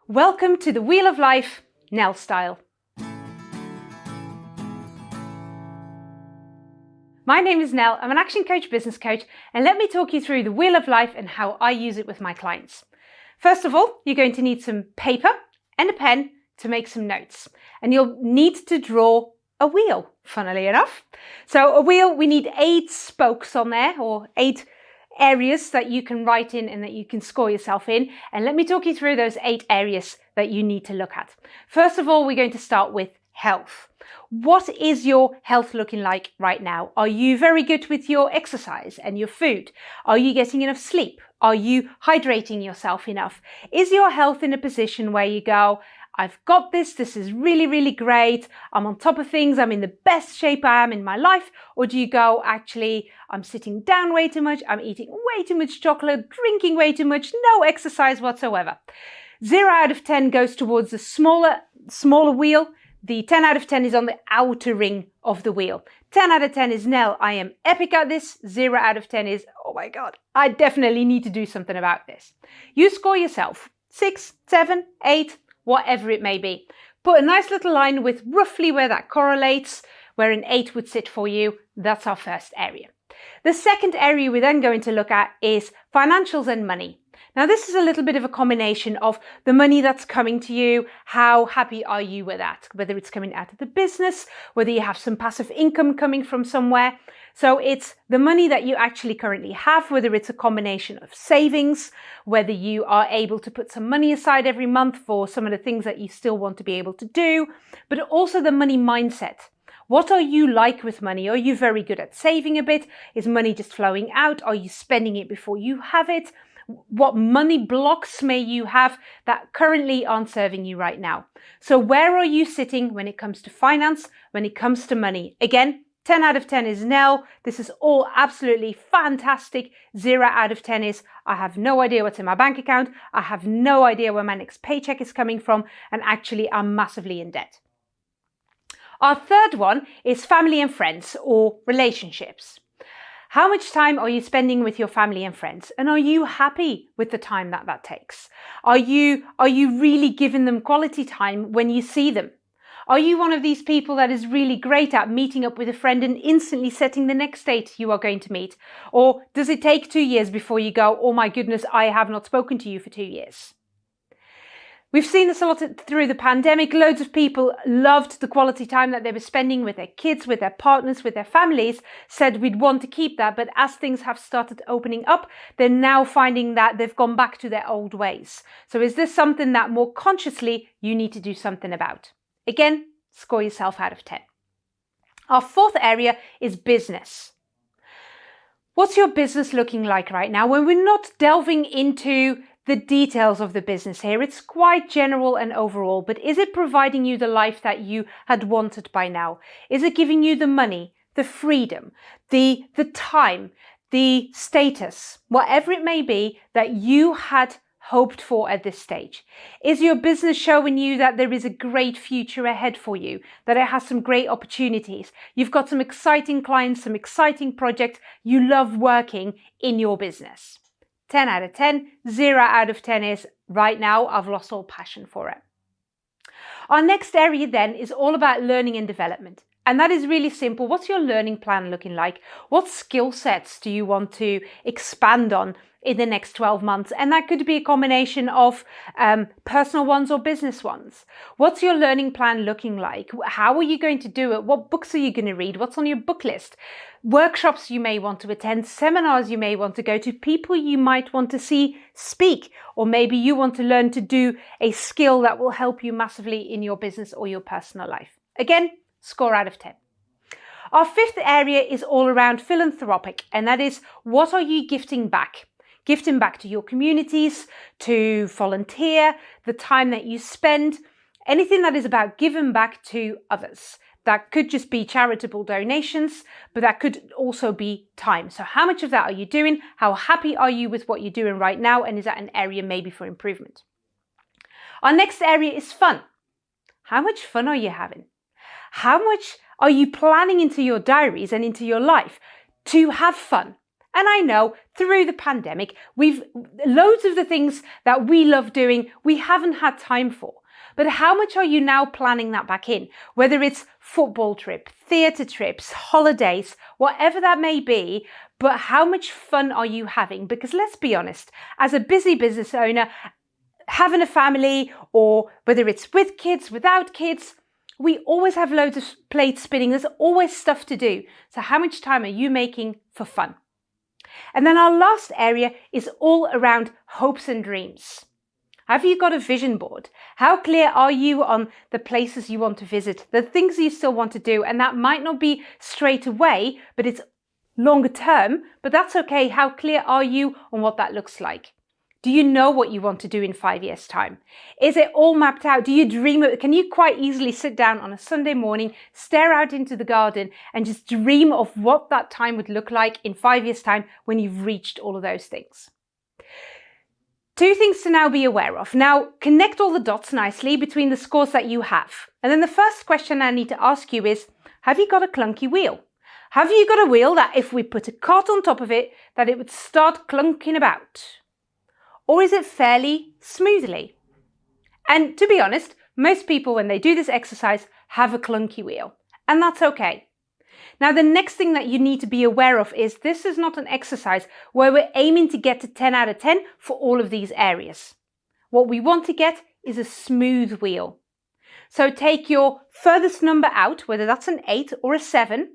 Welcome to the Wheel of Life, Nell style. My name is Nell, I'm an Action Coach business coach, and let me talk you through the Wheel of Life and how I use it with my clients. First of all, you're going to need some paper and a pen to make some notes, and you'll need to draw a wheel, funnily enough. So a wheel, we need 8 spokes on there, or 8 areas that you can write in and that you can score yourself in. And let me talk you through those 8 areas that you need to look at. First of all, we're going to start with health. What is your health looking like right now? Are you very good with your exercise and your food? Are you getting enough sleep? Are you hydrating yourself enough? Is your health in a position where you go, I've got this is really, really great, I'm on top of things, I'm in the best shape I am in my life? Or do you go, actually, I'm sitting down way too much, I'm eating way too much chocolate, drinking way too much, no exercise whatsoever? 0 out of 10 goes towards the smaller wheel. The 10 out of 10 is on the outer ring of the wheel. 10 out of 10 is, Nell, I am epic at this. 0 out of 10 is, oh my God, I definitely need to do something about this. You score yourself 6, 7, 8, whatever it may be. Put a nice little line with roughly where that correlates, where an 8 would sit for you. That's our first area. The second area we're then going to look at is financials and money. Now, this is a little bit of a combination of the money that's coming to you. How happy are you with that? Whether it's coming out of the business, whether you have some passive income coming from somewhere. So it's the money that you actually currently have, whether it's a combination of savings, whether you are able to put some money aside every month for some of the things that you still want to be able to do, but also the money mindset. What are you like with money? Are you very good at saving a bit? Is money just flowing out? Are you spending it before you have it? What money blocks may you have that currently aren't serving you right now? So where are you sitting when it comes to finance, when it comes to money? Again, 10 out of 10 is Nell. This is all absolutely fantastic. 0 out of 10 is I have no idea what's in my bank account. I have no idea where my next paycheck is coming from. And actually, I'm massively in debt. Our third one is family and friends, or relationships. How much time are you spending with your family and friends? And are you happy with the time that takes? Are you really giving them quality time when you see them? Are you one of these people that is really great at meeting up with a friend and instantly setting the next date you are going to meet? Or does it take 2 years before you go, oh my goodness, I have not spoken to you for 2 years? We've seen this a lot through the pandemic. Loads of people loved the quality time that they were spending with their kids, with their partners, with their families, said we'd want to keep that. But as things have started opening up, they're now finding that they've gone back to their old ways. So is this something that more consciously you need to do something about? Again, score yourself out of 10. Our fourth area is business. What's your business looking like right now? When we're not delving into the details of the business here, it's quite general and overall, but is it providing you the life that you had wanted by now? Is it giving you the money, the freedom, the time, the status, whatever it may be that you had hoped for at this stage? Is your business showing you that there is a great future ahead for you, that it has some great opportunities? You've got some exciting clients, some exciting projects. You love working in your business. 10 out of 10, 0 out of 10 is right now I've lost all passion for it. Our next area then is all about learning and development. And that is really simple. What's your learning plan looking like? What skill sets do you want to expand on in the next 12 months? And that could be a combination of personal ones or business ones. What's your learning plan looking like? How are you going to do it? What books are you going to read? What's on your book list? Workshops you may want to attend, seminars you may want to go to, people you might want to see speak, or maybe you want to learn to do a skill that will help you massively in your business or your personal life. Again, score out of 10. Our fifth area is all around philanthropic, and that is, what are you gifting back? Gifting back to your communities, to volunteer, the time that you spend, anything that is about giving back to others. That could just be charitable donations, but that could also be time. So how much of that are you doing? How happy are you with what you're doing right now? And is that an area maybe for improvement? Our next area is fun. How much fun are you having? How much are you planning into your diaries and into your life to have fun? And I know through the pandemic, loads of the things that we love doing, we haven't had time for. But how much are you now planning that back in? Whether it's football trip, theatre trips, holidays, whatever that may be, but how much fun are you having? Because let's be honest, as a busy business owner, having a family, or whether it's with kids, without kids, we always have loads of plates spinning. There's always stuff to do. So how much time are you making for fun? And then our last area is all around hopes and dreams. Have you got a vision board? How clear are you on the places you want to visit, the things you still want to do? And that might not be straight away, but it's longer term, but that's okay. How clear are you on what that looks like? Do you know what you want to do in 5 years' time? Is it all mapped out? Do you dream of it? Can you quite easily sit down on a Sunday morning, stare out into the garden and just dream of what that time would look like in 5 years' time when you've reached all of those things? 2 things to now be aware of. Now, connect all the dots nicely between the scores that you have. And then the first question I need to ask you is, have you got a clunky wheel? Have you got a wheel that if we put a cart on top of it, that it would start clunking about? Or is it fairly smoothly? And to be honest, most people when they do this exercise have a clunky wheel, and that's okay. Now, the next thing that you need to be aware of is this is not an exercise where we're aiming to get to 10 out of 10 for all of these areas. What we want to get is a smooth wheel. So take your furthest number out, whether that's an 8 or a 7,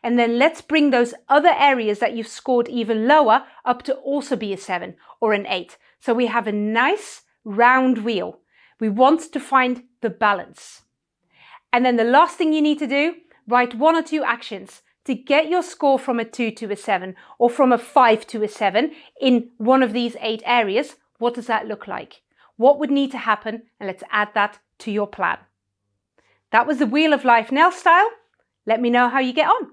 and then let's bring those other areas that you've scored even lower up to also be a 7 or an 8. So we have a nice round wheel. We want to find the balance. And then the last thing you need to do, write 1 or 2 actions to get your score from a 2 to a 7 or from a 5 to a 7 in one of these 8 areas. What does that look like? What would need to happen? And let's add that to your plan. That was the Wheel of Life Nell style. Let me know how you get on.